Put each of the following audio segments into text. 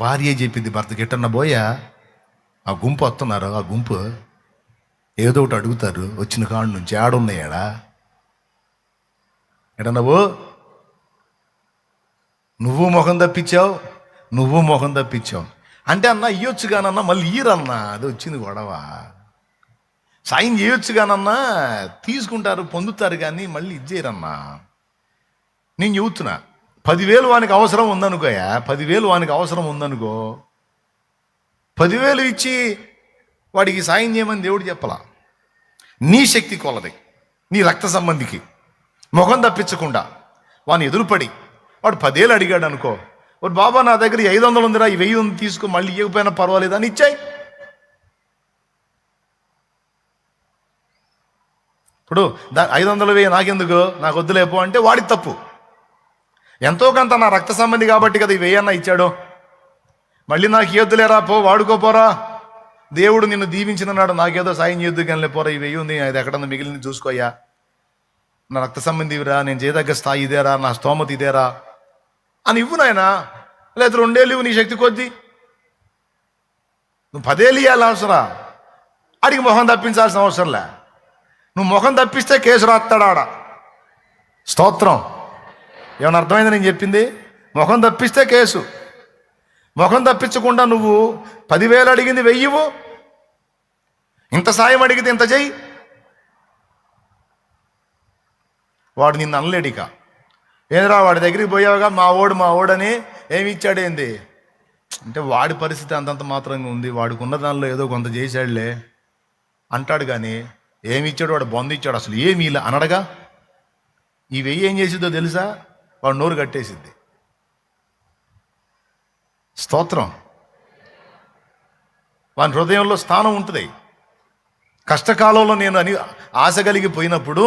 భార్య చెప్పింది భర్తకి, ఎట్టన్నా పోయా ఆ గుంపు వస్తున్నారు, ఆ గుంపు ఏదో ఒకటి అడుగుతారు, వచ్చిన కాడు నుంచి ఆడున్నాయాడా ఎటన్నావు, నువ్వు మొహం తప్పించావు, నువ్వు మొహం తప్పించావు అంటే అన్న ఇయ్యొచ్చు కానన్నా మళ్ళీ ఇయ్యరన్నా, అది వచ్చింది గొడవ. సాయం చేయొచ్చు కానన్నా తీసుకుంటారు, పొందుతారు, కానీ మళ్ళీ ఇచ్చేయరన్నా. నేను చెబుతున్నా, 10,000 వానికి అవసరం ఉందనుకోయా, 10,000 వానికి అవసరం ఉందనుకో, 10,000 ఇచ్చి వాడికి సాయం చేయమని దేవుడు చెప్పలా. నీ శక్తి కొలది, నీ రక్త సంబంధికి ముఖం తప్పించకుండా వాని ఎదురుపడి వాడు 10,000 అడిగాడు అనుకో, వాడు బాబా నా దగ్గర 500 ఉందిరా, ఈ 1000 ఉంది తీసుకో, మళ్ళీ ఇవ్వకపోయినా పర్వాలేదు అని ఇచ్చాయి. ఇప్పుడు 500 వేయి నాకెందుకు, నాకు వద్దులేపో అంటే వాడికి తప్పు. ఎంతో కొంత నా రక్త సంబంధి కాబట్టి కదా ఈ 1000 అన్న ఇచ్చాడు, మళ్ళీ నాకు ఇవ్వద్దులేరా, పో వాడుకోపోరా, దేవుడు నిన్ను దీవించిన నాడు నాకేదో సాయం చేయొద్దు కానీ పోరా, ఈ 1000 ఉంది, అది ఎక్కడన్నా మిగిలింది చూసుకోయ్యా, నా రక్త సంబంధివిరా, నేను చేయదగ్గ స్థాయి ఇదేరా, నా స్తోమత ఇదేరా అని ఇవ్వు నాయనా. లేదా 2 ఏళ్ళు ఇవ్వు నీ శక్తి కొద్దీ. నువ్వు 10 ఏళ్ళు ఇవ్వాలి అవసరా, అడిగి మొహం తప్పించాల్సిన అవసరంలే. నువ్వు మొహం తప్పిస్తే కేసు రాస్తాడు ఆడ. స్తోత్రం. ఏమైనా అర్థమైంది నేను చెప్పింది? మొహం తప్పిస్తే కేసు. మొహం తప్పించకుండా నువ్వు 10,000 అడిగింది 1000 ఇవ్వు, ఇంత సాయం అడిగితే ఇంత చెయ్యి. వాడు నిన్ను అనలేడిక, ఏంద్రా వాడి దగ్గరికి పోయావుగా మా ఓడని ఏమి ఇచ్చాడేంది అంటే, వాడి పరిస్థితి అంతంత మాత్రంగా ఉంది, వాడికి ఉన్న దానిలో ఏదో కొంత చేశాడులే అంటాడు, కానీ ఏమి ఇచ్చాడు, వాడు బొంద ఇచ్చాడు, అసలు ఏమి ఇలా అనడగా. ఈ 1000 ఏం చేసిద్దో తెలుసా, వాడు నోరు కట్టేసిద్ది. స్తోత్రం. వాని హృదయంలో స్థానం ఉంటుంది. కష్టకాలంలో నేను ఆశ కలిగి పోయినప్పుడు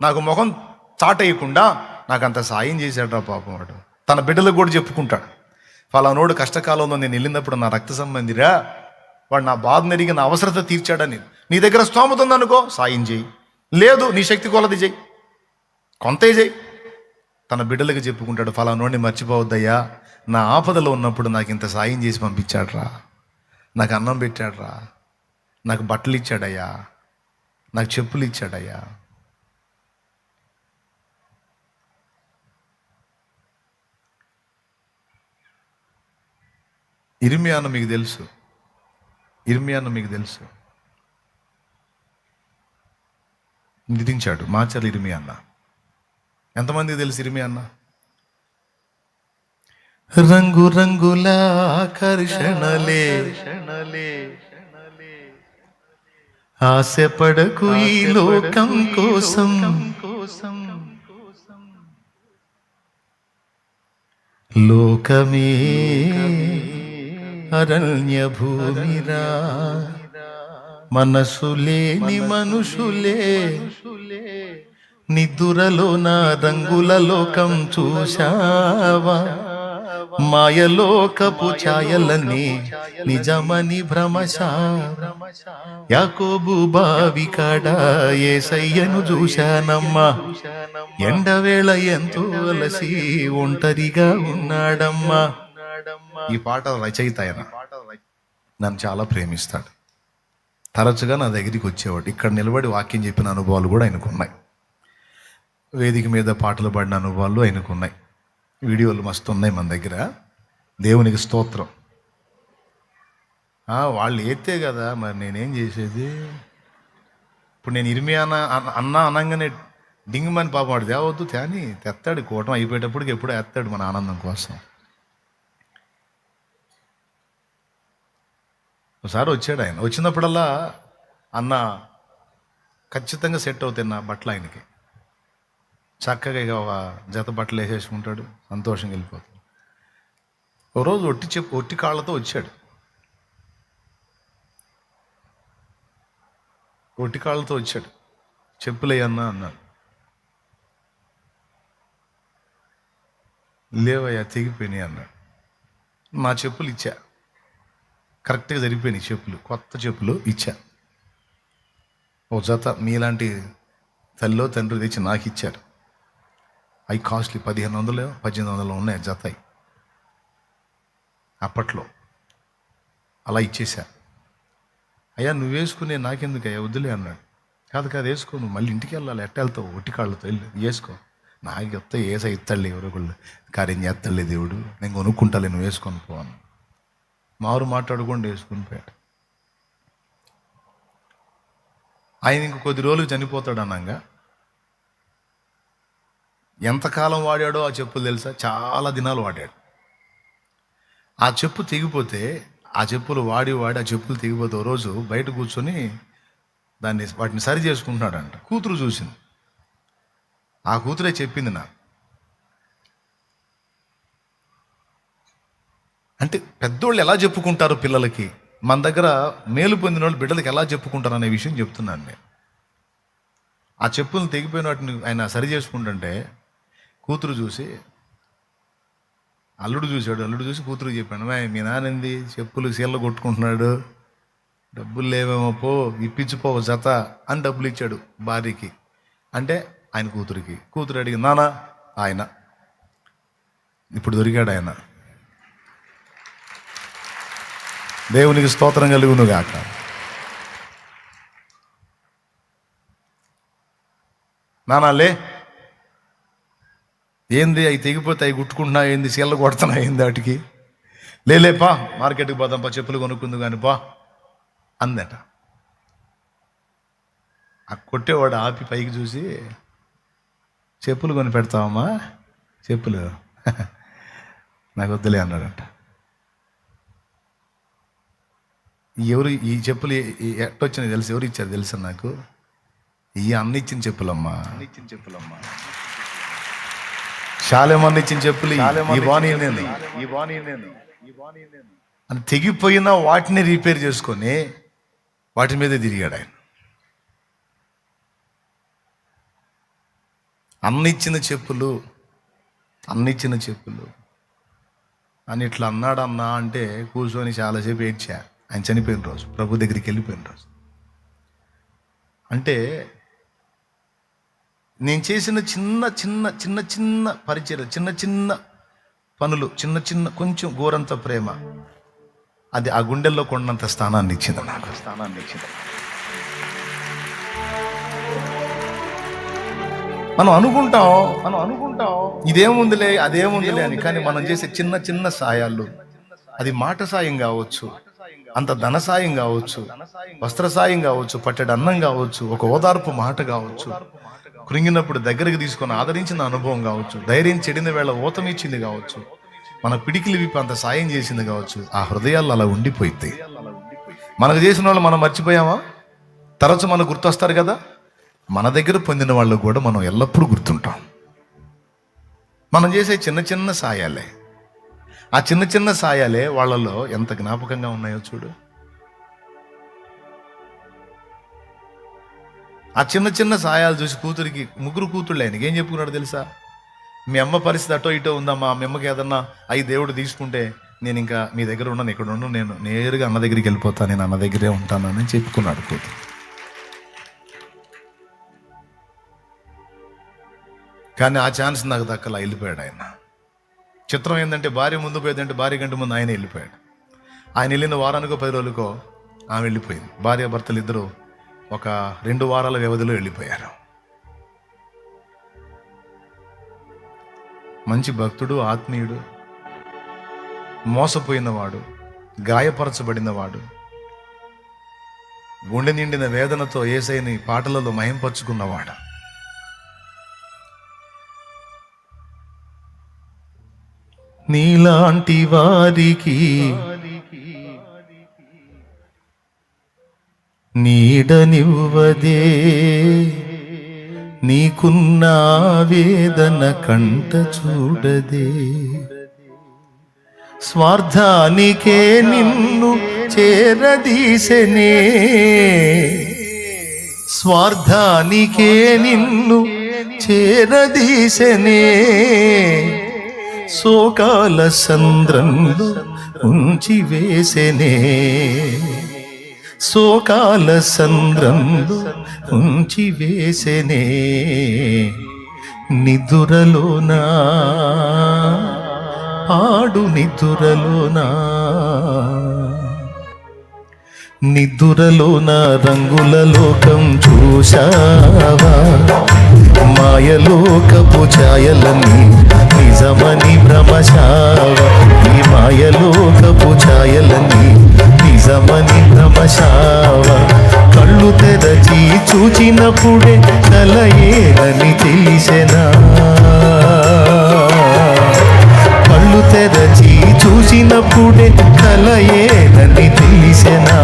నాకు ముఖం చాటేయకుండా నాకు అంత సాయం చేశాడు రా పాపం. వాడు తన బిడ్డలకు కూడా చెప్పుకుంటాడు, ఫలానోడు కష్టకాలంలో నేను వెళ్ళినప్పుడు నా రక్త సంబంధిరా, వాడు నా బాధను ఎరిగి నా అవసరత తీర్చాడని. నీ దగ్గర స్తోమత ఉందనుకో సాయం చేయి, లేదు నీ శక్తి కొలది చేయి, కొంతే చేయి. తన బిడ్డలకు చెప్పుకుంటాడు, ఫలానోడిని మర్చిపోవద్దయ్యా, నా ఆపదలో ఉన్నప్పుడు నాకు ఇంత సాయం చేసి పంపించాడురా, నాకు అన్నం పెట్టాడురా, నాకు బట్టలు ఇచ్చాడయ్యా, నాకు చెప్పులు ఇచ్చాడయ్యా. ఇర్మియాను మీకు తెలుసు, ఇర్మియాను మీకు తెలుసు, నిధించాడు మాచర్ల ఇర్మియా అన్న. ఎంతమందికి తెలుసు ఇర్మియా అన్న? రంగు రంగుల ఆకర్షణలే ఆశపడకు ఈ లోకం కోసం, లోకమే అరణ్య భూమిరా, మనసులేని మనుషులే నిద్దురలో నా రంగుల లోకం చూశావా, మాయలోకపు ఛాయలన్నీ నిజమని భ్రమశా, యాకోబు బావి కాడ యేసయ్యను చూశానమ్మా, ఎండవేళ ఎంతో అలసి ఒంటరిగా ఉన్నాడమ్మా. ఈ పాట రచయిత ఆయన నన్ను చాలా ప్రేమిస్తాడు, తరచుగా నా దగ్గరికి వచ్చేవాడు, ఇక్కడ నిలబడి వాక్యం చెప్పిన అనుభవాలు కూడా ఆయనకు ఉన్నాయి, వేదిక మీద పాటలు పాడిన అనుభవాలు ఆయనకు ఉన్నాయి, వీడియోలు మస్తు ఉన్నాయి మన దగ్గర. దేవునికి స్తోత్రం. వాళ్ళు ఎత్తే కదా, మరి నేనేం చేసేది? ఇప్పుడు నేను ఇర్మియా అన్న అనగానే డింగమని పాపం వాడు తేవద్దు, తేని తెస్తాడు, కూటం అయిపోయేటప్పటికి ఎప్పుడో ఎత్తాడు మన ఆనందం కోసం. ఒకసారి వచ్చాడు ఆయన, వచ్చినప్పుడల్లా అన్న ఖచ్చితంగా సెట్ అవుతాయి నా బట్టలు ఆయనకి, చక్కగా ఇక ఒక జత బట్టలు వేసేసుకుంటాడు, సంతోషంగా వెళ్ళిపోతాడు. ఒకరోజు ఒట్టి కాళ్ళతో వచ్చాడు, ఒట్టి కాళ్ళతో వచ్చాడు, చెప్పులేయన్నా అన్నాడు. లేవయ్యా తెగిపోయినాయి అన్నాడు. నా చెప్పులు ఇచ్చా, కరెక్ట్గా జరిగిపోయినాయి చెప్పులు, కొత్త చెప్పులు ఇచ్చా. ఓ జత మీలాంటి తల్లో తండ్రి తెచ్చి నాకు ఇచ్చారు, అవి కాస్ట్లీ, 1,500 1,800 ఉన్నాయి జత. అప్పట్లో అలా ఇచ్చేశా. అయ్యా నువ్వు వేసుకునే నాకెందుకు అయ్యా వద్దులే అన్నాడు. కాదు వేసుకో, నువ్వు మళ్ళీ ఇంటికి వెళ్ళాలి, ఎట్ట వెళ్తావు, ఒట్టి కాళ్ళతో వెళ్ళి వేసుకో, నాకు చెప్తే ఏసా ఇస్తాడులే ఎవరో ఒకళ్ళు కార్యం చేస్తాడులే దేవుడు, నేను కొనుక్కుంటాలే, నువ్వు వేసుకొని పో అన్న. మారు మాట్లాడుకోండి వేసుకుని పోయాడు. ఆయన ఇంక కొద్ది రోజులు చనిపోతాడు అన్నాగా ఎంతకాలం వాడాడో ఆ చెప్పులు తెలుసా? చాలా దినాలు వాడాడు. ఆ చెప్పు తెగిపోతే, ఆ చెప్పులు వాడి ఆ చెప్పులు తెగిపోతే ఓ రోజు బయట కూర్చొని వాటిని సరి చేసుకుంటున్నాడంట. కూతురు చూసింది. ఆ కూతురే చెప్పింది నాకు. అంటే పెద్దోళ్ళు ఎలా చెప్పుకుంటారు పిల్లలకి, మన దగ్గర మేలు పొందిన వాళ్ళు బిడ్డలకి ఎలా చెప్పుకుంటారు అనే విషయం చెప్తున్నాను నేను. ఆ చెప్పులను తెగిపోయిన వాటిని ఆయన సరి చేసుకుంటుంటే కూతురు చూసి, అల్లుడు చూసి కూతురు చెప్పాను, మీ నాన్నది చెప్పులు సీళ్ళ కొట్టుకుంటున్నాడు, డబ్బులు లేవేమో, పో ఇప్పించిపో జత అని డబ్బులు ఇచ్చాడు భార్యకి. అంటే ఆయన కూతురు అడిగింది, నానా ఆయన ఇప్పుడు దొరికాడు ఆయన, దేవునికి స్తోత్రం కలుగును గాక. నానాలే ఏంది అవి తెగిపోతే అవి గుట్టుకుంటున్నా ఏంది, సీళ్ళ కొడుతున్నా ఏంది వాటికి, లేపా మార్కెట్కి పోదాంపా చెప్పులు కొనుక్కుంది కానీ పా అందట. ఆ కొట్టేవాడు ఆపి పైకి చూసి, చెప్పులు కొని పెడతావమ్మా, చెప్పులు నాకు వద్దులే అన్నాడంట. ఎవరు ఈ చెప్పులు ఎట్టొచ్చినాయి తెలుసు, ఎవరు ఇచ్చారు తెలుసా నాకు? ఈ అన్న ఇచ్చిన చెప్పులమ్మా, శాలేమన్న ఇచ్చిన చెప్పులు అని తెగిపోయిన వాటిని రిపేర్ చేసుకొని వాటి మీదే తిరిగాడు ఆయన. అన్నిచ్చిన చెప్పులు అని ఇట్లా అన్నాడన్నా అంటే కూర్చొని చాలాసేపు ఏడ్చా. ఆయన చనిపోయిన రోజు, ప్రభు దగ్గరికి వెళ్ళిపోయిన రోజు. అంటే నేను చేసిన చిన్న పరిచయం, చిన్న పనులు, కొంచెం గోరంత ప్రేమ, అది ఆ గుండెల్లో కొండంత స్థానాన్ని ఇచ్చింది నాకు. మనం అనుకుంటాం ఇదేముందిలే అదేముందిలే అని, కానీ మనం చేసే చిన్న సాయాలు, అది మాట సాయం కావచ్చు, అంత ధన సాయం కావచ్చు, వస్త్ర సాయం కావచ్చు, పట్టెడు అన్నం కావచ్చు, ఒక ఓదార్పు మాట కావచ్చు, కృంగినప్పుడు దగ్గరికి తీసుకొని ఆదరించిన అనుభవం కావచ్చు, ధైర్యం చెడిన వేళ ఊతమిచ్చింది కావచ్చు, మన పిడికిలి విప్పి అంత సాయం చేసింది కావచ్చు. ఆ హృదయాలు అలా ఉండిపోయింది. మనకు చేసిన వాళ్ళు మనం మర్చిపోయామా? తరచు మనకు గుర్తొస్తారు కదా. మన దగ్గర పొందిన వాళ్ళు కూడా మనం ఎల్లప్పుడూ గుర్తుంటాం. మనం చేసే చిన్న సాయాలే, ఆ చిన్న సాయాలే వాళ్ళలో ఎంత జ్ఞాపకంగా ఉన్నాయో చూడు. ఆ చిన్న సాయాలు చూసి కూతురికి, 3 కూతుళ్ళు ఆయనకి ఏం చెప్పుకున్నాడు తెలుసా? మీ అమ్మ పరిస్థితి అటో ఇటో ఉందమ్మా, మీ అమ్మకి ఏదన్నా అవి దేవుడు తీసుకుంటే నేను ఇంకా మీ దగ్గర ఉన్నాను, ఇక్కడ ఉన్నాను, నేను నేరుగా అన్న దగ్గరికి వెళ్ళిపోతాను, నేను అన్న దగ్గరే ఉంటానని చెప్పుకున్నాడు కూతురు. కానీ ఆ ఛాన్స్ నాకు దక్కలా, వెళ్ళిపోయాడు ఆయన. చిత్రం ఏంటంటే భార్య ముందు పోయేదంటే భార్య కంటే ముందు ఆయన వెళ్ళిపోయాడు. ఆయన వెళ్ళిన వారానికో 10 రోజులకో ఆమె వెళ్ళిపోయింది. భార్య భర్తలు ఇద్దరు ఒక 2 వారాల వ్యవధిలో వెళ్ళిపోయారు. మంచి భక్తుడు, ఆత్మీయుడు, మోసపోయినవాడు, గాయపరచబడినవాడు, గుండె నిండిన వేదనతో యేసయ్యని పాటలలో మహింపరుచుకున్నవాడు. నీలాంటి వారికి నీడనివ్వదే, నీకున్న వేదన కంట చూడదే, స్వార్థానికే నిన్ను చేరదీసెనే, స్వార్థానికే నిన్ను చేరదీసెనే, శోకాల సంద్రంలో ఉంచి వేసెనే, శోకాల సంద్రంలో ఉంచి వేసెనే, నిదురలోనా పాడు నిద్దురలోనా, నిద్దురలోన రంగుల లోకం చూశావా, మాయలోకపు ఛాయలన్నీ నిజమని భ్రమశావా, ఈ మాయలోకపు ఛాయలన్నీ నిజమని భ్రమశావా. కళ్ళు తెరచి చూచినప్పుడే కలయేనని తెలిసెనా, కళ్ళు తెరచి చూసినప్పుడే కలయేనని తెలిసెనా.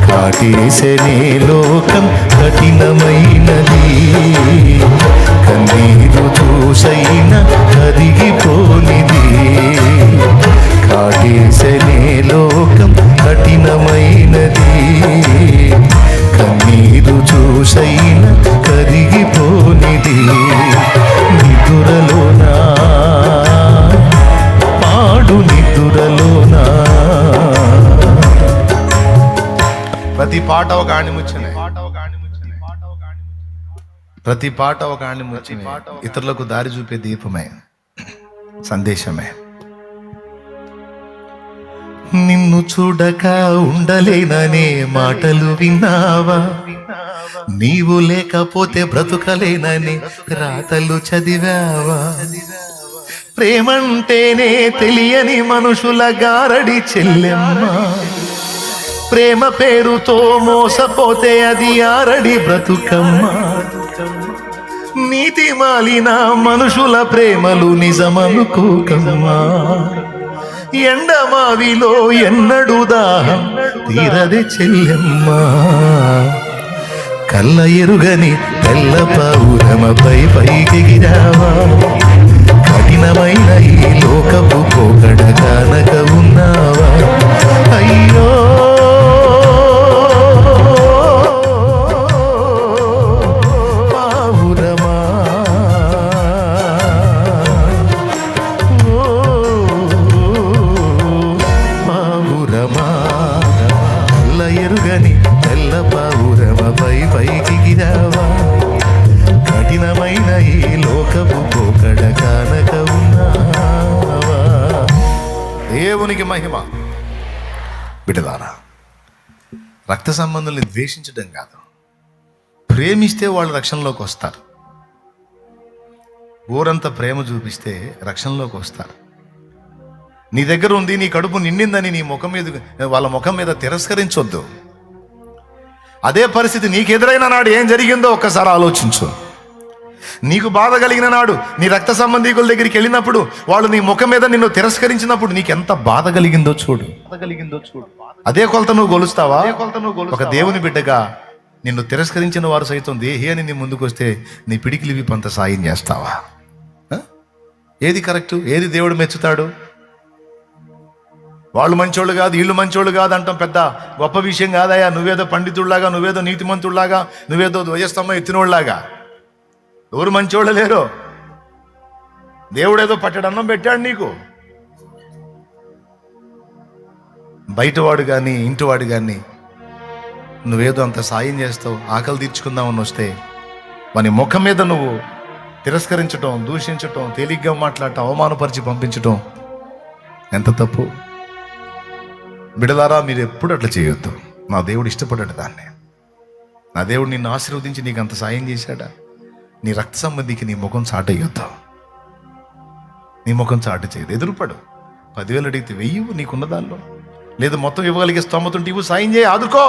కాటేసెనే లోకం కఠినమైనది, కన్నీరు చూసైన కరిగిపోనిది. కాటేసెనే లోకం కఠినమైనది, కన్నీరు చూసైన కరిగిపోనిది. నిద్దురలోనా, పాడు నిద్దురలోనా. ప్రతి పాట ఒక ఆణిముచ్చనే, ప్రతి పాట ఒక ఆణిముచ్చనే, ఇతరులకు దారి చూపే దీపమే, సందేశమే. నిన్ను చూడక ఉండలేననే మాటలు విన్నావా, నీవు లేకపోతే బ్రతుకలేనని రాతలు చదివావా. ప్రేమంటేనే తెలియని మనుషుల గారడి చెల్లెమ్మ, ప్రేమ పేరుతో మోసపోతే అది ఆరడి బ్రతుకమ్మ. నీతి మాలిన మనుషుల ప్రేమలు నిజమనుకోకమ్మా, ఎండమావిలో ఎన్నడు దాహం తీరదే చెల్లెమ్మా. కళ్ళ ఎరుగని తెల్ల పౌరమపై పైకెగిరావా, కఠినమైన ఈ లోకపు పోకడ కానక ఉన్నావా. అయ్యో పావురమా, పావురమా, కళ్ళ ఎరుగని తెల్ల పావురమపై పైకిగిరావా, కఠినమైన ఈ లోకపు పోకడ కానక ఉన్నావా. దేవునికి మహిమ. బిడ్డలారా, రక్త సంబంధాన్ని ద్వేషించడం కాదు, ప్రేమిస్తే వాళ్ళు రక్షణలోకి వస్తారు. ఊరంత ప్రేమ చూపిస్తే రక్షణలోకి వస్తారు. నీ దగ్గర ఉంది, నీ కడుపు నిండిందని నీ ముఖం మీద, వాళ్ళ ముఖం మీద తిరస్కరించొద్దు. అదే పరిస్థితి నీకు ఎదురైన నాడు ఏం జరిగిందో ఒక్కసారి ఆలోచించు. నీకు బాధ కలిగిన నాడు నీ రక్త సంబంధికుల దగ్గరికి వెళ్ళినప్పుడు వాళ్ళు నీ ముఖం మీద నిన్ను తిరస్కరించినప్పుడు నీకు ఎంత బాధ కలిగిందో చూడు. అదే కొలత నువ్వు గొలుస్తావా? ఒక దేవుని బిడ్డగా నిన్ను తిరస్కరించిన వారు సైతం దేహి అని నీ ముందుకు వస్తే నీ పిడికిలి విప్పంత సాయం చేస్తావా? ఏది కరెక్టు? ఏది దేవుడు మెచ్చుతాడు? వాళ్ళు మంచోళ్ళు కాదు, వీళ్ళు మంచోళ్ళు కాదు అంటాం పెద్ద గొప్ప విషయం కాదయా. నువ్వేదో పండితుడిలాగా, నువ్వేదో నీతిమంతుడిలాగా, నువ్వేదో ధ్వజస్తంభం ఎత్తినోళ్ళలాగా ఎవరు మంచోళ్ళు లేరు. దేవుడేదో పట్టడన్నం పెట్టాడు నీకు. బయటవాడు కానీ ఇంటివాడు కానీ నువ్వేదో అంత సాయం చేస్తావు, ఆకలి తీర్చుకుందామని వస్తే వాని ముఖం మీద నువ్వు తిరస్కరించటం, దూషించటం, తేలిగ్గా మాట్లాడటం, అవమానపరిచి పంపించటం ఎంత తప్పు. బిడలారా, మీరు ఎప్పుడు అట్లా చేయొద్దు. నా దేవుడు ఇష్టపడ్డాడు దాన్ని. నా దేవుడు నిన్ను ఆశీర్వదించి నీకు అంత సాయం చేశాడా? నీ రక్త సంబంధికి నీ ముఖం చాటయ్యొద్దు, నీ ముఖం చాటు చేయదు. ఎదురుపడు. 10,000 అడిగితే 1000 నీకున్న దానిలో, లేదు మొత్తం ఇవ్వగలిగే స్తోమతుంటే ఇవ్వు, సాయం చేయి, ఆదుకో.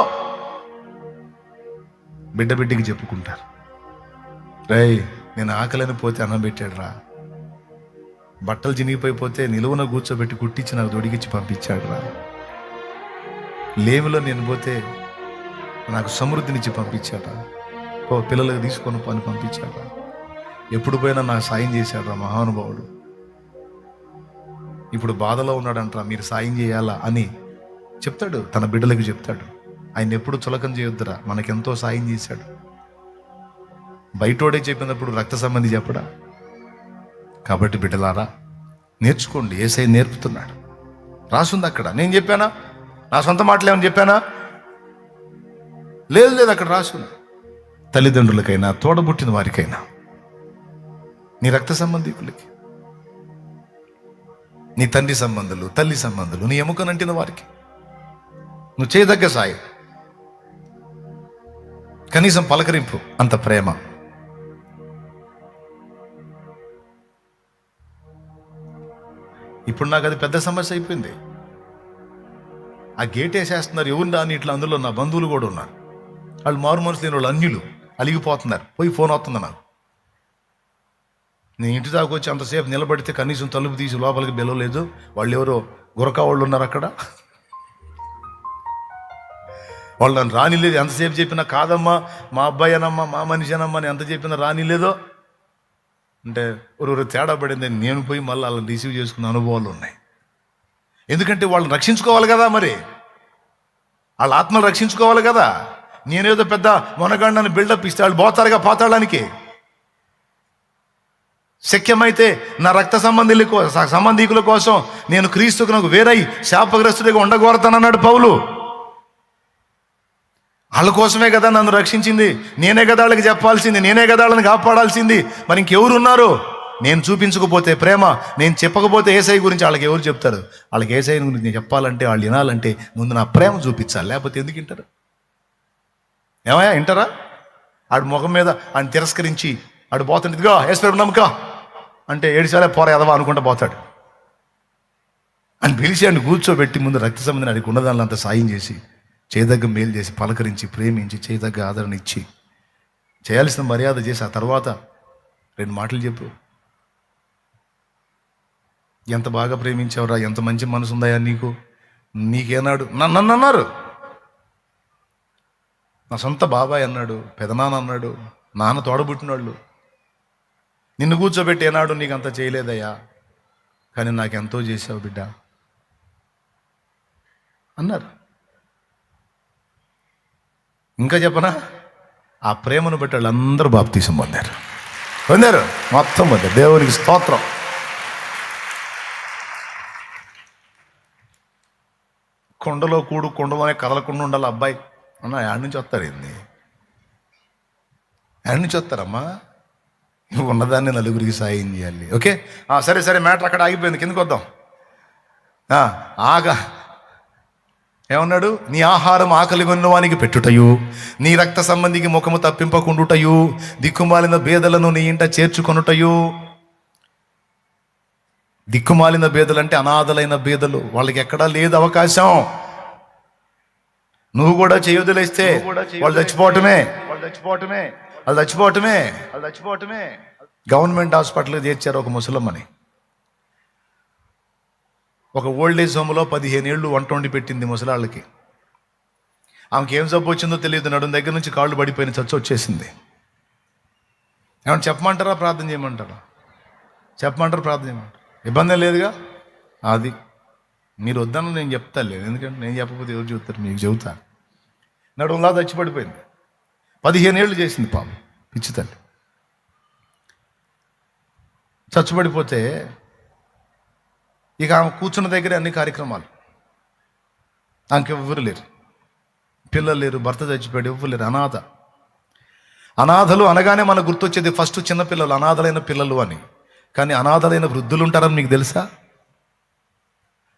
బిడ్డకి చెప్పుకుంటారు, రేయ్ నేను ఆకలిని పోతే అన్నం పెట్టాడు రా, బట్టలు చినిగిపోయిపోతే నిలువున కూర్చోబెట్టి కుట్టించి నాకు దొడిగిచ్చి పంపించాడు రా, లేమిలో నేను పోతే నాకు సమృద్ధినిచ్చి పంపించాడా, ఓ పిల్లలకు తీసుకొని పని పంపించాడా, ఎప్పుడు పోయినా నాకు సాయం చేశాడు మహానుభావుడు. ఇప్పుడు బాధలో ఉన్నాడంటారా, మీరు సాయం చేయాలా అని చెప్తాడు, తన బిడ్డలకు చెప్తాడు. ఆయన ఎప్పుడు చులకం చేయొద్దురా, మనకెంతో సాయం చేశాడు. బయటోడే చెప్పినప్పుడు రక్త సంబంధి చెప్పడా? కాబట్టి బిడ్డలారా నేర్చుకోండి, యేసయ్య నేర్పుతున్నాడు. రాసుంది అక్కడ. నేను చెప్పానా? నా సొంత మాటలు ఏమని చెప్పానా? లేదు, అక్కడ రాసుంది. తల్లిదండ్రులకైనా తోడబుట్టిన వారికైనా నీ రక్త సంబంధికులకి, నీ తండ్రి సంబంధులు, తల్లి సంబంధులు, నీ ఎముకనంటిన వారికి నువ్వు చేయదగ్గ సాయం, కనీసం పలకరింపు, అంత ప్రేమ. ఇప్పుడు నాకు అది పెద్ద సమస్య అయిపోయింది. ఆ గేట్ వేసేస్తున్నారు, ఎవరు రాని ఇట్లా. అందులో నా బంధువులు కూడా ఉన్నారు, వాళ్ళు మారు మనసు లేని వాళ్ళు, అన్యులు, అలిగిపోతున్నారు. పోయి ఫోన్ వస్తుంది నాకు. నేను ఇంటి దాకా వచ్చి అంతసేపు నిలబడితే కనీసం తలుపు తీసి లోపలికి బెలవలేదు. వాళ్ళు ఎవరో గురకా వాళ్ళు ఉన్నారు అక్కడ, వాళ్ళు నన్ను రానిలేదు. ఎంతసేపు చెప్పినా కాదమ్మా మా అబ్బాయి అనమ్మా, మా మనిషి అనమ్మా అని ఎంత చెప్పినా రానిలేదో. అంటే ఒక తేడా పడింది. నేను పోయి మళ్ళీ వాళ్ళని రిసీవ్ చేసుకున్న అనుభవాలు ఉన్నాయి. ఎందుకంటే వాళ్ళని రక్షించుకోవాలి కదా, మరి వాళ్ళ ఆత్మలు రక్షించుకోవాలి కదా. నేనేదో పెద్ద మొనగాడిని బిల్డప్ ఇస్తే వాళ్ళు పోతారుగా పాతాళానికి. శక్యమైతే నా రక్త సంబంధీకుల కోసం నేను క్రీస్తుకు నాకు వేరై శాపగ్రస్తుడిగా ఉండగోరతానన్నాడు పౌలు. వాళ్ళ కోసమే కదా నన్ను రక్షించింది, నేనే కదా వాళ్ళకి చెప్పాల్సింది, నేనే కదా వాళ్ళని కాపాడాల్సింది. మరి ఇంకెవరున్నారు? నేను చూపించకపోతే ప్రేమ, నేను చెప్పకపోతే ఏసై గురించి వాళ్ళకి ఎవరు చెప్తారు? వాళ్ళకి ఏసై గురించి నేను చెప్పాలంటే, వాళ్ళు వినాలంటే ముందు నా ప్రేమ చూపించాలి. లేకపోతే ఎందుకు వింటారు? ఏమయ్యా వింటారా? ఆడు ముఖం మీద ఆయన తిరస్కరించి ఆడు పోతాడు, ఇదిగో ఏసు నమ్మక అంటే ఏడిసాలే పోరా ఎదవా అనుకుంటా పోతాడు. అని పిలిచి ఆయన కూర్చోబెట్టి ముందు రక్త సంబంధిని అడిగి ఉన్నదాన్ని అంత సాయం చేసి, చేయదగ్గ మేలు చేసి, పలకరించి, ప్రేమించి, చేయదగ్గ ఆదరణ ఇచ్చి, చేయాల్సిన మర్యాద చేసి, ఆ తర్వాత 2 మాటలు చెప్పు. ఎంత బాగా ప్రేమించావురా, ఎంత మంచి మనసు ఉందాయా నీకేనాడు నన్ను అన్నారు. నా సొంత బాబాయ్ అన్నాడు, పెదనాన్న అన్నాడు, నాన్న తోడబుట్టినోళ్ళు. నిన్ను కూర్చోబెట్టి ఏనాడు నీకు అంత చేయలేదయ్యా, కానీ నాకెంతో చేసావు బిడ్డ అన్నారు. ఇంకా చెప్పనా, ఆ ప్రేమను బట్టి వాళ్ళందరూ బాప్తీసం పొందారు, మొత్తం పొందారు. దేవునికి స్తోత్రం. కొండలోనే కదలకుండా ఉండాలి అబ్బాయి అన్న. యాడ్ నుంచి వస్తారు, ఏంది యాడ్ నుంచి వస్తారమ్మా? ఉన్నదాన్ని నలుగురికి సాయం చేయాలి. ఓకే, సరే మ్యాటర్ అక్కడ ఆగిపోయింది. కిందకి వద్దాం. ఏమన్నాడు? నీ ఆహారం ఆకలి ఉన్నవానికి పెట్టుటయు, నీ రక్త సంబంధికి ముఖము తప్పింపకుండుటయు, దిక్కుమాలిన బేదలను నీ ఇంట చేర్చుకొనుటయు. దిక్కుమాలిన బేదలు అంటే అనాథలైన బేదలు, వాళ్ళకి ఎక్కడా లేదు అవకాశం. నువ్వు కూడా చేయొదిలేస్తే వాళ్ళు చచ్చిపోవటమే. గవర్నమెంట్ హాస్పిటల్కి చేర్చారు ఒక ముసలమ్మని. ఒక ఓల్డేజ్ హోమ్లో 15 ఏళ్ళు వంట వండి పెట్టింది ముసలాళ్ళకి. ఆమెకి ఏం జబ్బు వచ్చిందో తెలియదు, నడుం దగ్గర నుంచి కాళ్ళు పడిపోయిన చచ్చి వచ్చేసింది. ఏమన్నా చెప్పమంటారా, ప్రార్థన చేయమంటారా? చెప్పమంటారు, ప్రార్థన చేయమంటారు. ఇబ్బంది లేదుగా. అది మీరు వద్దన్న నేను చెప్తా లేదు, ఎందుకంటే నేను చెప్పకపోతే ఎవరు చెబుతారు? మీకు చెబుతా. నడుంలా చచ్చి పడిపోయింది. 15 ఏళ్ళు చేసింది పాపం, పిచ్చి తల్లి. చచ్చుపడిపోతే ఇక ఆమె కూర్చున్న దగ్గరే అన్ని కార్యక్రమాలు. ఆమెకి ఎవ్వరు లేరు, పిల్లలు లేరు, భర్త చచ్చిపోయాడు, ఎవ్వరు లేరు, అనాథలు అనగానే మనకు గుర్తొచ్చేది ఫస్ట్ చిన్నపిల్లలు, అనాథలైన పిల్లలు అని. కానీ అనాథలైన వృద్ధులు ఉంటారని మీకు తెలుసా?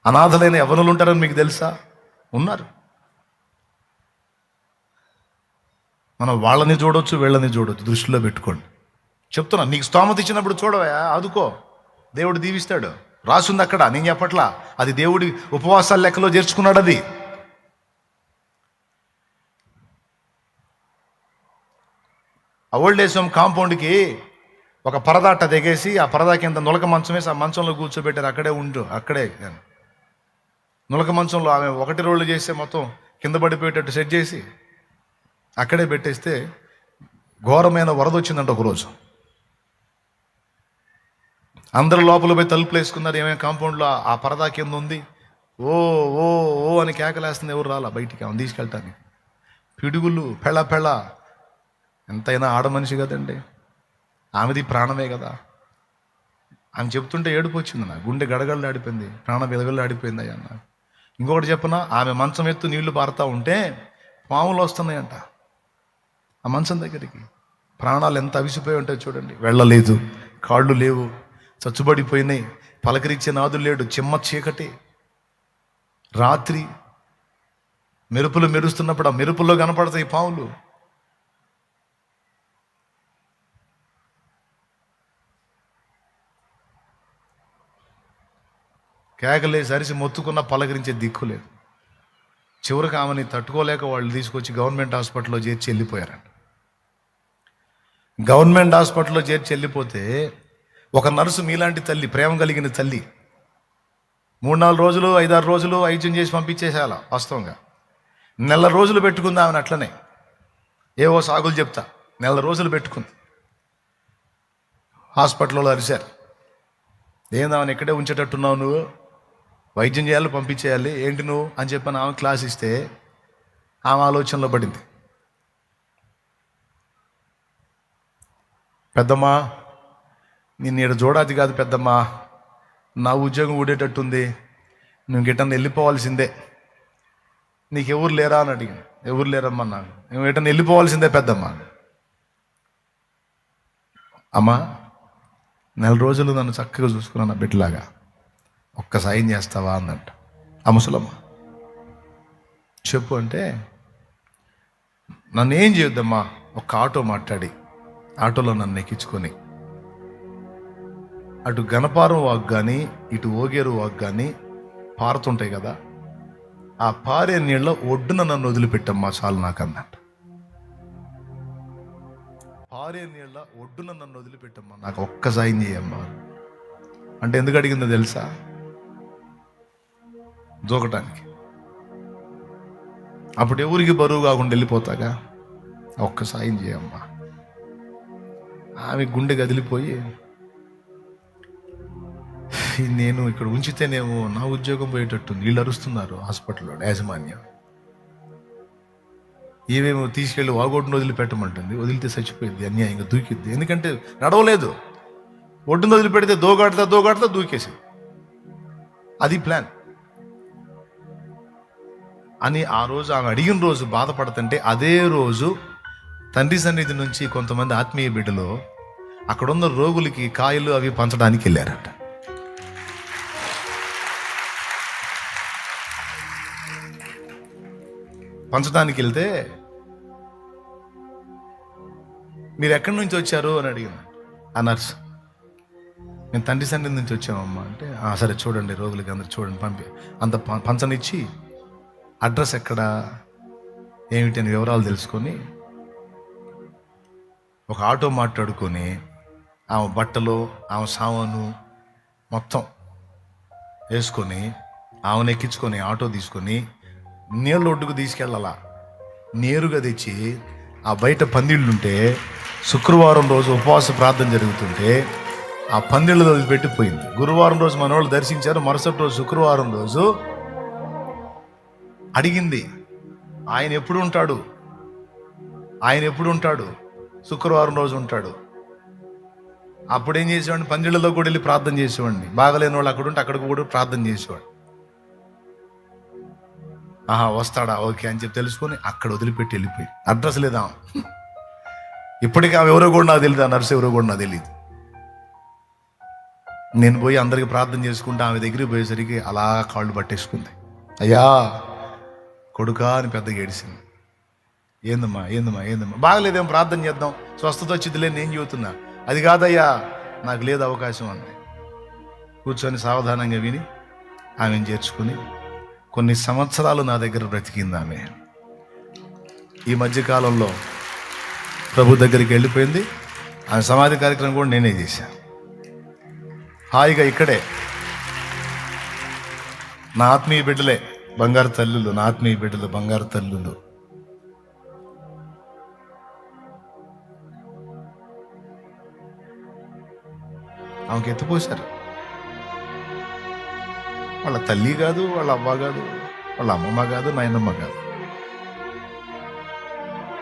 అనాథలైన యవ్వనులు ఉంటారని మీకు తెలుసా? ఉన్నారు. మనం వాళ్ళని చూడవచ్చు, వీళ్ళని చూడవచ్చు. దృష్టిలో పెట్టుకోండి. చెప్తున్నా, నీకు స్తోమత ఇచ్చినప్పుడు చూడవా, ఆదుకో, దేవుడు దీవిస్తాడు. రాసుంది అక్కడ, నేను చెప్పట్లా. అది దేవుడి ఉపవాసాల లెక్కలో చేర్చుకున్నాడు. అది ఆ ఓల్డ్ ఏజ్ హోమ్ కాంపౌండ్కి ఒక పరదాట దిగేసి, ఆ పరదా కింద నులక మంచం వేసి ఆ మంచంలో కూర్చోబెట్టారు. అక్కడే నులక మంచంలో ఆమె 1 రోజులు చేస్తే మొత్తం కింద పడిపోయేటట్టు సెట్ చేసి అక్కడే పెట్టేస్తే ఘోరమైన వరద వచ్చిందంట ఒకరోజు. అందరూ లోపల పోయి తలుపులు వేసుకున్నారు. ఏమైనా కాంపౌండ్లో ఆ పరదా కింద ఉంది. ఓ ఓ ఓ అని కేకలేస్తుంది. ఎవరు రాలా బయటికి ఆమెను తీసుకెళ్ళటానికి. పిడుగులు పెళ్ళ ఎంతైనా ఆడ మనిషి కదండి, ఆమెది ప్రాణమే కదా. ఆమె చెప్తుంటే ఏడుపు వచ్చింది, నా గుండె గడగడలు ఆడిపోయింది, ప్రాణం వెలగళ్ళు ఆడిపోయింది అన్న. ఇంకొకటి చెప్పనా, ఆమె మంచం ఎత్తు నీళ్లు పారుతూ ఉంటే పాములు వస్తున్నాయంట ఆ మంచం దగ్గరికి. ప్రాణాలు ఎంత అవిసిపోయి ఉంటాయి చూడండి. వెళ్ళలేదు, కాళ్ళు లేవు, చచ్చుబడిపోయినాయి, పలకరించే నాదులు లేడు, చిమ్మ చీకటి, రాత్రి మెరుపులు మెరుస్తున్నప్పుడు ఆ మెరుపుల్లో కనపడతాయి పావులు. కేకలేసి అరిసి మొత్తుకున్న పలకరించే దిక్కు లేదు. చివరికి ఆమెని తట్టుకోలేక వాళ్ళు తీసుకొచ్చి గవర్నమెంట్ హాస్పిటల్లో చేర్చి వెళ్ళిపోయారంట. గవర్నమెంట్ హాస్పిటల్లో చేర్చి వెళ్ళిపోతే ఒక నర్సు, మీలాంటి తల్లి, ప్రేమ కలిగిన తల్లి, 3-4 రోజులు 5-6 రోజులు వైద్యం చేసి పంపించేసేయాల. వాస్తవంగా నెల రోజులు పెట్టుకుంది ఆమెను అట్లనే, ఏవో సాగులు చెప్తా, నెల రోజులు పెట్టుకుంది. హాస్పిటల్లో అరిశారు, ఏంది ఆమెను ఎక్కడే ఉంచేటట్టున్నావు, నువ్వు వైద్యం చేయాలి, పంపించేయాలి, ఏంటి నువ్వు అని చెప్పని ఆమె క్లాస్ ఇస్తే ఆమె ఆలోచనలో పడింది. పెద్దమ్మా, నేను ఈడ చూడాది కాదు పెద్దమ్మా, నా ఉద్యోగం ఊడేటట్టుంది, నువ్వు గిట్టని వెళ్ళిపోవాల్సిందే, నీకెవరు లేరా అని అడిగాను. ఎవరు లేరమ్మా, నాకు నువ్వు గిట్టని వెళ్ళిపోవాల్సిందే పెద్దమ్మా. అమ్మా, నెల రోజులు నన్ను చక్కగా చూసుకున్నాను బిడ్డలాగా, ఒక్క సాయం చేస్తావా అందంట ఆ ముసలమ్మ. చెప్పు అంటే, నన్ను ఏం చేయొద్దమ్మా, ఒక ఆటో మాట్లాడి ఆటోలో నన్ను ఎక్కించుకొని అటు గణపారం వాక్ కానీ ఇటు ఓగేరు వాక్ కానీ పారుతుంటాయి కదా, ఆ పారే నీళ్ళ ఒడ్డున నన్ను వదిలిపెట్టమ్మా చాలు నాకు అన్నట్టు. పారే నీళ్ళ ఒడ్డున నన్ను వదిలిపెట్టమ్మా, నాకు ఒక్క సాయం చేయమ్మా అంటే ఎందుకు అడిగిందో తెలుసా? దూకటానికి. అప్పుడు ఎవరికి బరువు కాకుండా వెళ్ళిపోతాగా, ఒక్క సాయం చేయమ్మా. ఆమె గుండె కదిలిపోయి, నేను ఇక్కడ ఉంచితేనేమో నా ఉద్యోగం పోయేటట్టు, నీళ్ళు అరుస్తున్నారు హాస్పిటల్లో యాజమాన్యం, ఏమేమో తీసుకెళ్ళి వాగొడ్డును వదిలిపెట్టమంటుంది, వదిలితే చచ్చిపోయింది, అన్యాయంగా దూకిద్ది, ఎందుకంటే నడవలేదు. ఒడ్డును వదిలిపెడితే దోగాడుతా దూకేసి, అది ప్లాన్ అని ఆ రోజు ఆమె అడిగిన రోజు బాధపడుతుంటే, అదే రోజు తండ్రి సన్నిధి నుంచి కొంతమంది ఆత్మీయ బిడ్డలు అక్కడున్న రోగులకి కాయలు అవి పంచడానికి వెళ్ళారట. పంచడానికి వెళ్తే, మీరు ఎక్కడి నుంచి వచ్చారు అని అడిగింది ఆ నర్సు. మేము తండ్రి సన్నిధి నుంచి వచ్చామమ్మా అంటే, సరే చూడండి, రోగులకి అందరు చూడండి, పంపి అంత పంచనిచ్చి అడ్రస్ ఎక్కడ ఏమిటి అని వివరాలు తెలుసుకొని ఒక ఆటో మాట్లాడుకొని ఆమె బట్టలు, ఆమె సామాను మొత్తం వేసుకొని ఆమెను ఎక్కించుకొని ఆటో తీసుకొని నీళ్ళ ఒడ్డుకు తీసుకెళ్ళాలా. నేరుగా తెచ్చి ఆ బయట పందిళ్ళుంటే, శుక్రవారం రోజు ఉపవాస ప్రార్థన జరుగుతుంటే ఆ పందిళ్ళు వదిలిపెట్టిపోయింది. గురువారం రోజు మన వాళ్ళు దర్శించారు, మరుసటి రోజు శుక్రవారం రోజు అడిగింది, ఆయన ఎప్పుడు ఉంటాడు, ఆయన ఎప్పుడు ఉంటాడు, శుక్రవారం రోజు ఉంటాడు. అప్పుడేం చేసేవాడిని, పందిళ్ళలో కూడా వెళ్ళి ప్రార్థన చేసేవాడిని, బాగలేని వాళ్ళు అక్కడ ఉంటే అక్కడికి కూడా ప్రార్థన చేసేవాడు. వస్తాడా, ఓకే అని చెప్పి తెలుసుకొని అక్కడ వదిలిపెట్టి వెళ్ళిపోయి, అడ్రస్ లేదా ఇప్పటికీ ఆమె ఎవరో కూడా నాకు తెలియదు, ఆ నర్సు ఎవరో కూడా నాకు తెలియదు. నేను పోయి అందరికి ప్రార్థన చేసుకుంటే ఆమె దగ్గరికి పోయేసరికి అలా కాళ్ళు పట్టేసుకుంది. అయ్యా కొడుకా అని పెద్దగా ఏడిసింది. ఏందమ్మా బాగలేదేమో, ప్రార్థన చేద్దాం, స్వస్థత వచ్చిందిలే, నేను చెబుతున్నా. అది కాదయ్యా, నాకు లేదు అవకాశం అంది. కూర్చొని సావధానంగా విని ఆమెను చేర్చుకుని కొన్ని సంవత్సరాలు నా దగ్గర బ్రతికింది ఆమె. ఈ మధ్యకాలంలో ప్రభు దగ్గరికి వెళ్ళిపోయింది. ఆమె సమాధి కార్యక్రమం కూడా నేనే చేశాను. హాయిగా ఇక్కడే నా ఆత్మీయ బిడ్డలే బంగారు తల్లులు, నా ఆత్మీయ బిడ్డలు బంగారు తల్లులు. ఆమెకి ఎత్తుపోశారు. వాళ్ళ తల్లి కాదు, వాళ్ళ అవ్వ కాదు, వాళ్ళ అమ్మమ్మ కాదు, నాయనమ్మ కాదు.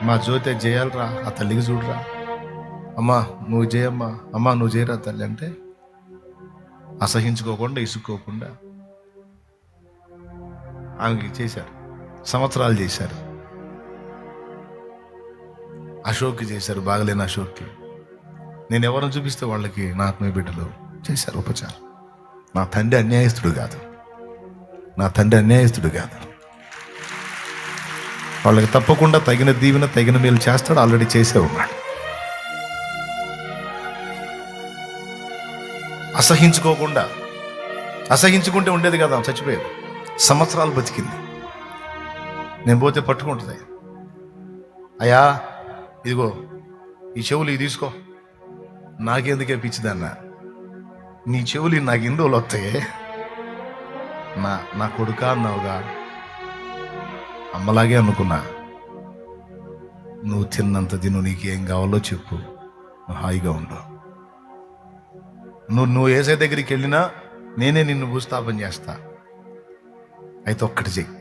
మా జ్యోతి చేయాలరా, ఆ తల్లికి చూడరా, అమ్మా నువ్వు చేయమ్మా, అమ్మా నువ్వు చేయరా తల్లి అంటే అసహించుకోకుండా, ఇసుక్కోకుండా ఆమెకి చేశారు. సంవత్సరాలు చేశారు. అశోక్కి చేశారు, బాగలేని అశోక్కి. నేను ఎవరిని చూపిస్తే వాళ్ళకి నా ఆత్మీయ బిడ్డలు చేశారు ఉపచారం. నా తండ్రి అన్యాయస్తుడు కాదు, నా తండ్రి అన్యాయస్తుడు కాదు. వాళ్ళకి తప్పకుండా తగిన దీవెన తగిన మేలు చేస్తాడు, ఆల్రెడీ చేసే ఉన్నాడు. అసహించుకుంటే ఉండేది కదా, చచ్చిపోయేది. సంవత్సరాలు బతికింది. నేను పోతే పట్టుకుంటుంది, అయ్యా ఇదిగో ఈ చెవులు ఇది తీసుకో. నాకెందుకే పిచ్చిదన్న, నీ చెవులు నాకు ఎన్ని రోజులు వస్తాయి, నా కొడుక అన్నావుగా, అమ్మలాగే అనుకున్నా. నువ్వు తిన్నంత తిను, నీకేం కావాలో చెప్పు, నువ్వు హాయిగా ఉండవు. నువ్వు ఏసై దగ్గరికి వెళ్ళినా నేనే నిన్ను భూస్థాపన చేస్తా. అయితే ఒక్కటి చెయ్యి,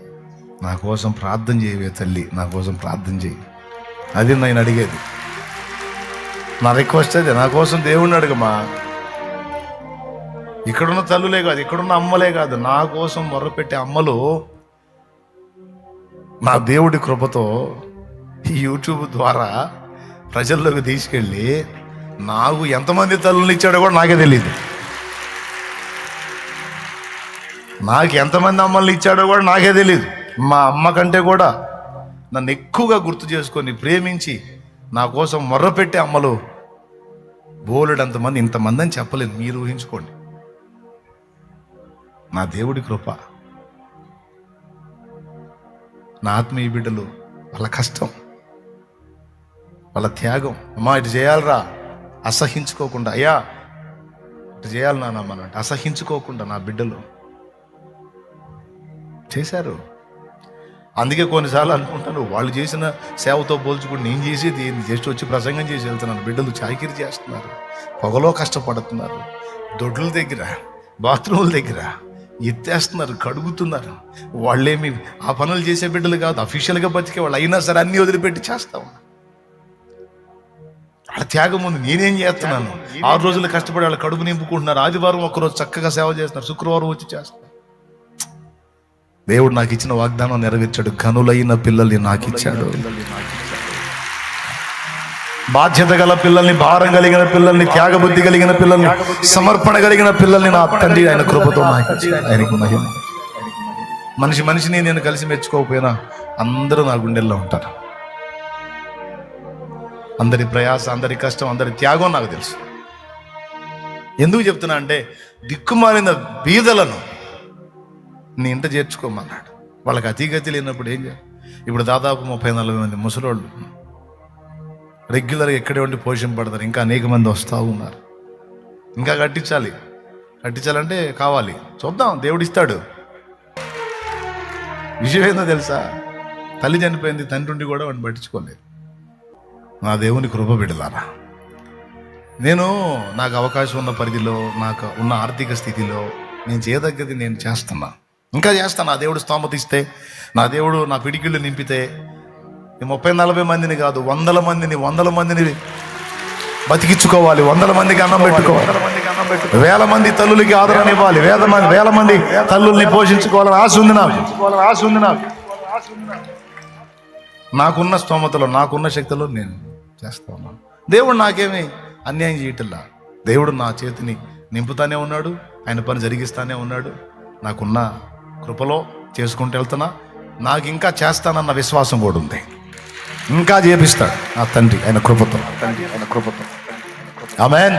నా కోసం ప్రార్థన చేయవే తల్లి, నా కోసం ప్రార్థన చెయ్యి. అది నేను అడిగేది, నా రిక్వెస్ట్ అదే. నా కోసం దేవుణ్ణి అడగమా. ఇక్కడున్న తల్లులే కాదు, ఇక్కడున్న అమ్మలే కాదు, నా కోసం మొర్రపెట్టే అమ్మలు నా దేవుడి కృపతో ఈ యూట్యూబ్ ద్వారా ప్రజల్లోకి తీసుకెళ్ళి నాకు ఎంతమంది తల్లులు ఇచ్చాడో కూడా నాకే తెలియదు. నాకు ఎంతమంది అమ్మల్ని ఇచ్చాడో కూడా నాకే తెలియదు. మా అమ్మ కంటే కూడా నన్ను ఎక్కువగా గుర్తు చేసుకొని ప్రేమించి నా కోసం మొర్రపెట్టే అమ్మలు బోలెడంతమంది. ఇంతమంది అని చెప్పలేదు, మీరు ఊహించుకోండి. నా దేవుడి కృప, నా ఆత్మీయ బిడ్డలు, వాళ్ళ కష్టం, వాళ్ళ త్యాగం. అమ్మా ఇటు చేయాలరా, అసహించుకోకుండా. అయ్యా ఇటు చేయాలి నాన్నమ్మనంటే అసహించుకోకుండా నా బిడ్డలు చేశారు. అందుకే కొన్నిసార్లు అనుకుంటాను, వాళ్ళు చేసిన సేవతో పోల్చుకుని నేను చేసేది ఏంది, జస్ట్ వచ్చి ప్రసంగం చేసి వెళ్తున్నాను. బిడ్డలు చాకిరి చేస్తున్నారు, పొగలో కష్టపడుతున్నారు, దొడ్ల దగ్గర బాత్రూముల దగ్గర ఎత్తేస్తున్నారు, కడుగుతున్నారు. వాళ్ళేమి ఆ పనులు చేసే బిడ్డలు కాదు, అఫీషియల్గా బతికే వాళ్ళు. అయినా సరే అన్నీ వదిలిపెట్టి చేస్తాం. వాళ్ళ త్యాగం ఉంది. నేనేం చేస్తున్నాను? 6 రోజులు కష్టపడి వాళ్ళు కడుపు నింపుకుంటున్నారు. ఆదివారం ఒకరోజు చక్కగా సేవ చేస్తున్నారు, శుక్రవారం వచ్చి చేస్తారు. దేవుడు నాకు ఇచ్చిన వాగ్దానం నెరవేర్చాడు. ఘనులైన పిల్లల్ని నాకు ఇచ్చాడు. బాధ్యత గల పిల్లల్ని, భారం కలిగిన పిల్లల్ని, త్యాగబుద్ధి కలిగిన పిల్లల్ని, సమర్పణ కలిగిన పిల్లల్ని నా తండ్రి ఆయన కృపతో నాకు ఇచ్చాడు. ఆయనకు మహిమ. మనిషిని నేను కలిసి మెచ్చుకోకపోయినా అందరూ నా గుండెల్లో ఉంటారు. అందరి ప్రయాస, అందరి కష్టం, అందరి త్యాగం నాకు తెలుసు. ఎందుకు చెప్తున్నా అంటే, దిక్కుమాలిన బీదలను నీ ఇంట చేర్చుకోమన్నాడు. వాళ్ళకి అతిగతి లేనప్పుడు ఏం చేయాలి? ఇప్పుడు దాదాపు 30-40 మంది ముసలోళ్ళు రెగ్యులర్గా ఎక్కడే ఉండి పోషింపడతారు. ఇంకా అనేక మంది వస్తూ ఉన్నారు. ఇంకా కట్టించాలంటే కావాలి. చూద్దాం, దేవుడిస్తాడు. విషయం ఏందో తెలుసా? తల్లి చనిపోయింది, తండ్రి ఉండి కూడా వాడిని పట్టించుకోలేదు. నా దేవుని కృప బిడ్డలారా, నాకు అవకాశం ఉన్న పరిధిలో, నాకు ఉన్న ఆర్థిక స్థితిలో నేను చేయదగ్గది నేను చేస్తున్నా, ఇంకా చేస్తాను. నా దేవుడు స్తోమత ఇస్తే, నా దేవుడు నా పిడికిళ్ళు నింపితే 30-40 మందిని కాదు, 100 మందిని బతికించుకోవాలి. 100 మందికి అన్నం పెట్టుకోవాలి. 1000 మంది తల్లులకి ఆదరణ ఇవ్వాలి. 1000 మంది తల్లుల్ని పోషించుకోవాలని ఆశ ఉంది నాకు. నాకున్న స్తోమతలో, నాకున్న శక్తిలో నేను చేస్తా ఉన్నాను. దేవుడు నాకేమీ అన్యాయం చేయటల్లా. దేవుడు నా చేతిని నింపుతానే ఉన్నాడు, ఆయన పని జరిగిస్తానే ఉన్నాడు. నాకున్న కృపలో చేసుకుంటూ వెళ్తున్నా. నాకు ఇంకా చేస్తానన్న విశ్వాసం కూడా ఉంది. ఇంకా చేపిస్తాడు నా తండ్రి ఆయన కృపతో. ఆమేన్.